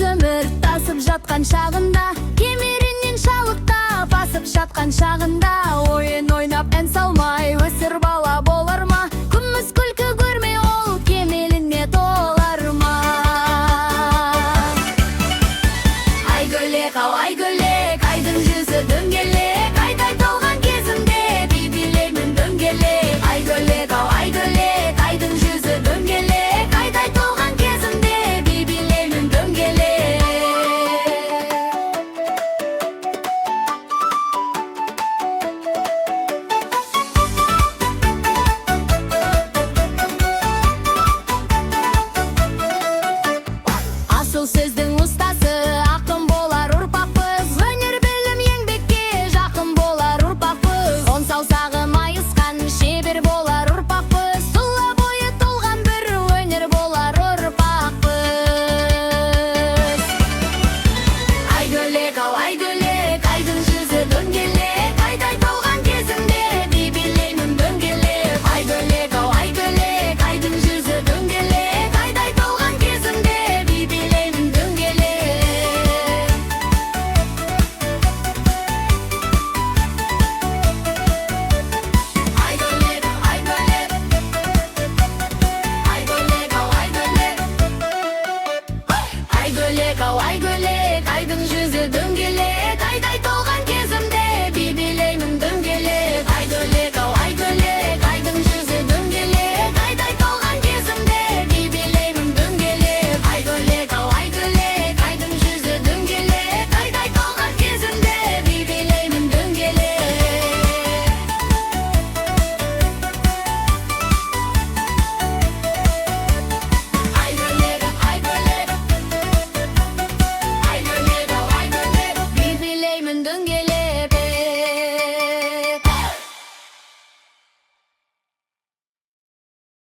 өмір тасып жатқан шағында, кемерінен шалықта басып жатқан шағында, ойын ойнап ән салмай өсір бала болар ма? Күміс күлкі көрмей ол кемеліне толар ма? Айгөлек ау айгөлек, айдың жүзі дөңгелек, айдай толған кезімде би билеймін дөңгелек. Айгөлек ау айгөлек, айдың жүзі дөңгелек, айдай толған кезімде би билеймін дөңгелек. Асыл сөздің ұстасы ақын болар ұрпақпыз, өнер білім еңбекке жақын болар ұрпақпыз. Он саусағы майысқан шебер болар ұрпақпыз, сұлу бойы толған бір өнер болар ұрпақпыз. Айгөлек ау айгөлек, айдың жүзі дөңгелек, айдай толған кезімде би билеймін дөңгелек. Айгөлек ау айгөлек, айдың жүзі дөңгелек, айдай толған кезімде би билеймін дөңгелек. Айгөлек ау айгөлек, айгөлек ау айгөлек. Айгөлек ау айгөлек, айдың жүзі дөңгелек, айдай толған кезімде би билеймін дөңгелек. Айгөлек ау айгөлек, айдың жүзі дөңгелек, айдай толған кезімде би билеймін дөңгелек. Айгөлек ау айгөлек, айдың жүзі дөңгелек, айдай толған кезімде би билеймін дөңгелек. Айгөлек ау айгөлек, айгөлек ау айгөлек, би билеймін дөңгелек.